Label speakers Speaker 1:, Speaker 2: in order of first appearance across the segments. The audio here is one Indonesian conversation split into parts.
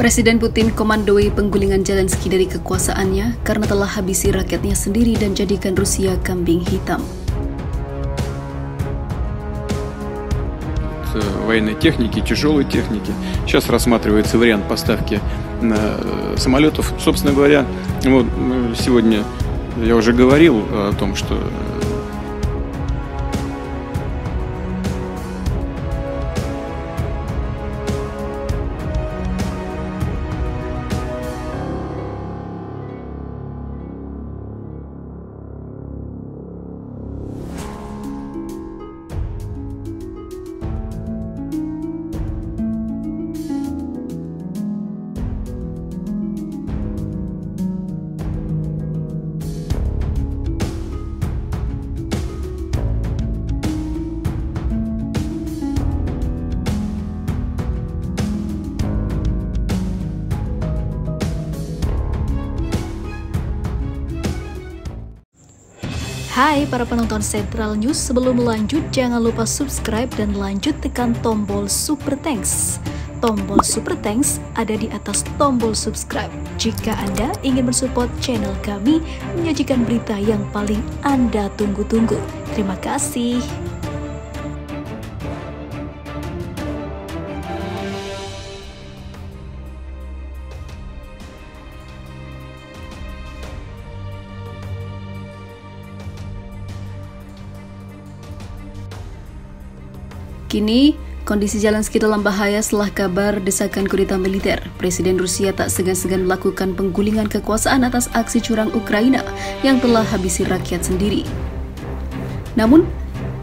Speaker 1: Presiden Putin komandoi penggulingan Zelensky dari kekuasaannya karena telah habisi rakyatnya sendiri dan jadikan Rusia kambing hitam.
Speaker 2: Военной техники, тяжелой техники. Сейчас рассматривается вариант поставки самолетов. Собственно говоря, вот сегодня я уже говорил о том, что
Speaker 1: Hai para penonton Central News, sebelum lanjut jangan lupa subscribe dan lanjut tekan tombol Super Thanks. Tombol Super Thanks ada di atas tombol subscribe. Jika Anda ingin mensupport channel kami menyajikan berita yang paling Anda tunggu-tunggu. Terima kasih. Kini, kondisi Zelensky dalam bahaya setelah kabar desakan kudeta militer. Presiden Rusia tak segan-segan melakukan penggulingan kekuasaan atas aksi curang Ukraina yang telah habisi rakyat sendiri. Namun,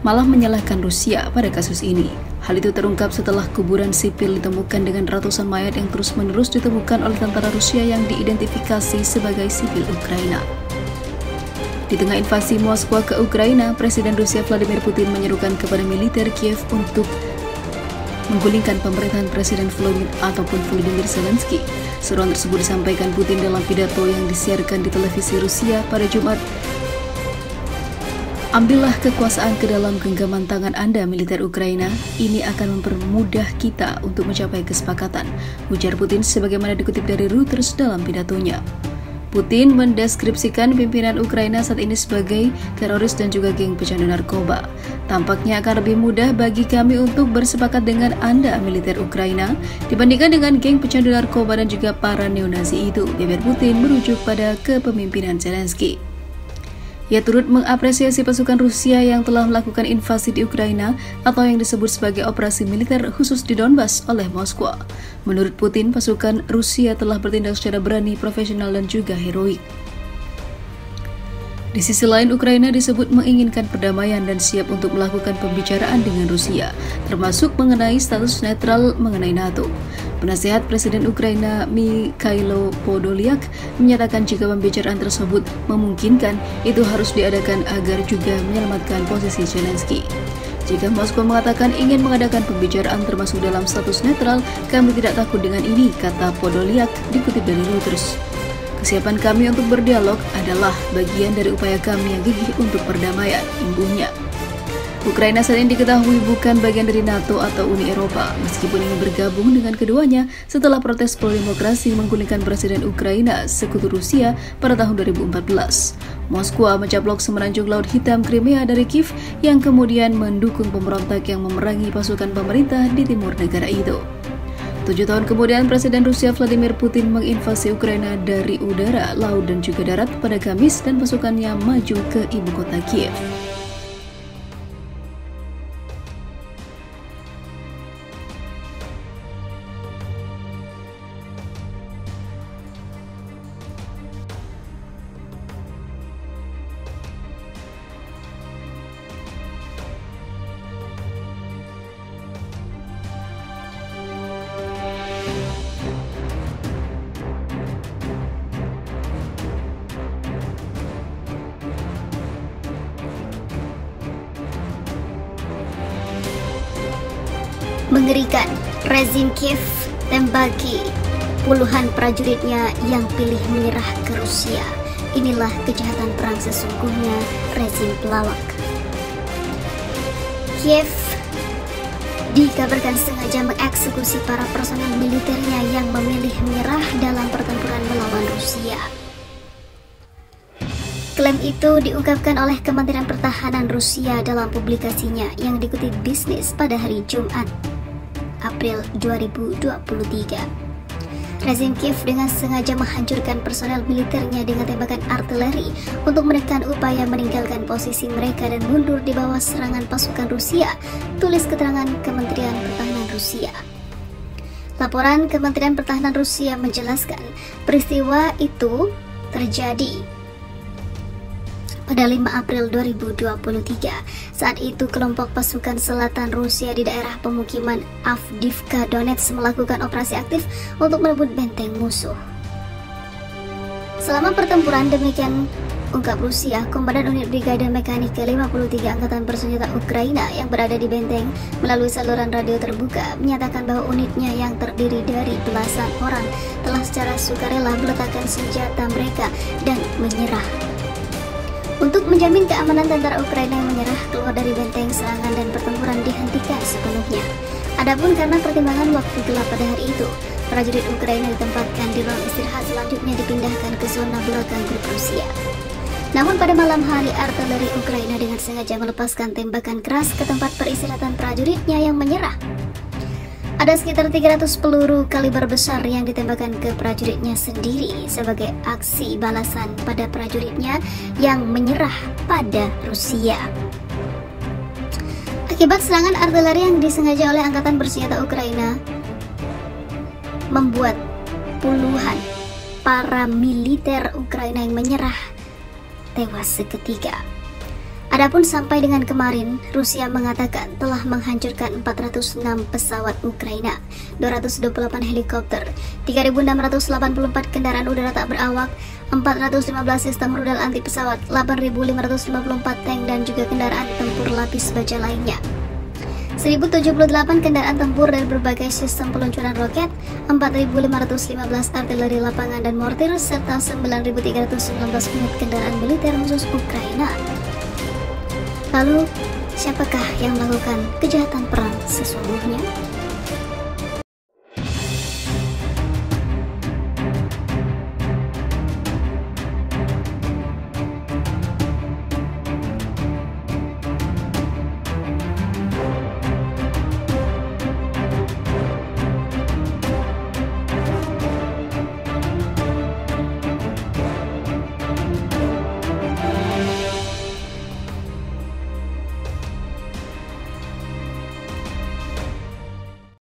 Speaker 1: malah menyalahkan Rusia pada kasus ini. Hal itu terungkap setelah kuburan sipil ditemukan dengan ratusan mayat yang terus-menerus ditemukan oleh tentara Rusia yang diidentifikasi sebagai sipil Ukraina. Di tengah invasi Moskwa ke Ukraina, Presiden Rusia Vladimir Putin menyerukan kepada militer Kiev untuk menggulingkan pemerintahan Presiden Volodymyr Zelensky. Seruan tersebut disampaikan Putin dalam pidato yang disiarkan di televisi Rusia pada Jumat. Ambillah kekuasaan ke dalam genggaman tangan Anda, militer Ukraina. Ini akan mempermudah kita untuk mencapai kesepakatan, ujar Putin sebagaimana dikutip dari Reuters dalam pidatonya. Putin mendeskripsikan pimpinan Ukraina saat ini sebagai teroris dan juga geng pecandu narkoba. Tampaknya akan lebih mudah bagi kami untuk bersepakat dengan Anda, militer Ukraina, dibandingkan dengan geng pecandu narkoba dan juga para neonazi itu, beber Putin merujuk pada kepemimpinan Zelensky. Ia turut mengapresiasi pasukan Rusia yang telah melakukan invasi di Ukraina atau yang disebut sebagai operasi militer khusus di Donbas oleh Moskwa. Menurut Putin, pasukan Rusia telah bertindak secara berani, profesional, dan juga heroik. Di sisi lain, Ukraina disebut menginginkan perdamaian dan siap untuk melakukan pembicaraan dengan Rusia, termasuk mengenai status netral mengenai NATO. Penasehat Presiden Ukraina Mikhailo Podolyak menyatakan jika pembicaraan tersebut memungkinkan, itu harus diadakan agar juga menyelamatkan posisi Zelensky. Jika Moskow mengatakan ingin mengadakan pembicaraan termasuk dalam status netral, kami tidak takut dengan ini, kata Podolyak dikutip dari Reuters. Kesiapan kami untuk berdialog adalah bagian dari upaya kami yang gigih untuk perdamaian, imbuhnya. Ukraina saat ini diketahui bukan bagian dari NATO atau Uni Eropa, meskipun ingin bergabung dengan keduanya setelah protes pro-demokrasi menggulingkan Presiden Ukraina, sekutu Rusia, pada tahun 2014. Moskwa mencaplok semenanjung Laut Hitam Crimea dari Kiev yang kemudian mendukung pemberontak yang memerangi pasukan pemerintah di timur negara itu. 7 tahun kemudian, Presiden Rusia Vladimir Putin menginvasi Ukraina dari udara, laut, dan juga darat pada Kamis dan pasukannya maju ke ibu kota Kiev.
Speaker 3: Mengerikan, rezim Kiev tembaki puluhan prajuritnya yang pilih menyerah ke Rusia. Inilah kejahatan perang sesungguhnya rezim pelawak. Kiev dikabarkan sengaja mengeksekusi para personel militernya yang memilih menyerah dalam pertempuran melawan Rusia. Klaim itu diungkapkan oleh Kementerian Pertahanan Rusia dalam publikasinya yang dikutip Bisnis pada hari Jumat, April 2023. Rezim Kiev dengan sengaja menghancurkan personel militernya dengan tembakan artileri untuk menekan upaya meninggalkan posisi mereka dan mundur di bawah serangan pasukan Rusia, tulis keterangan Kementerian Pertahanan Rusia. Laporan Kementerian Pertahanan Rusia menjelaskan peristiwa itu terjadi pada 5 April 2023. Saat itu kelompok pasukan selatan Rusia di daerah pemukiman Avdiivka Donetsk melakukan operasi aktif untuk merebut benteng musuh. Selama pertempuran, demikian ungkap Rusia, Komandan Unit Brigade Mekanik ke-53 Angkatan Bersenjata Ukraina yang berada di benteng melalui saluran radio terbuka menyatakan bahwa unitnya yang terdiri dari belasan orang telah secara sukarela meletakkan senjata mereka dan menyerah. Untuk menjamin keamanan tentara Ukraina yang menyerah keluar dari benteng, serangan dan pertempuran dihentikan sepenuhnya. Adapun karena pertimbangan waktu gelap pada hari itu, prajurit Ukraina ditempatkan di ruang istirahat, selanjutnya dipindahkan ke zona belakang grup Rusia. Namun pada malam hari, artileri Ukraina dengan sengaja melepaskan tembakan keras ke tempat peristirahatan prajuritnya yang menyerah. Ada sekitar 300 peluru kaliber besar yang ditembakkan ke prajuritnya sendiri sebagai aksi balasan pada prajuritnya yang menyerah pada Rusia. Akibat serangan artileri yang disengaja oleh Angkatan Bersenjata Ukraina, membuat puluhan para militer Ukraina yang menyerah tewas seketika. Adapun sampai dengan kemarin, Rusia mengatakan telah menghancurkan 406 pesawat Ukraina, 228 helikopter, 3.684 kendaraan udara tak berawak, 415 sistem rudal anti pesawat, 8.554 tank dan juga kendaraan tempur lapis baja lainnya. 1078 kendaraan tempur dan berbagai sistem peluncuran roket, 4.515 artileri lapangan dan mortir, serta 9.319 unit kendaraan militer khusus Ukraina. Lalu, siapakah yang melakukan kejahatan perang sesungguhnya?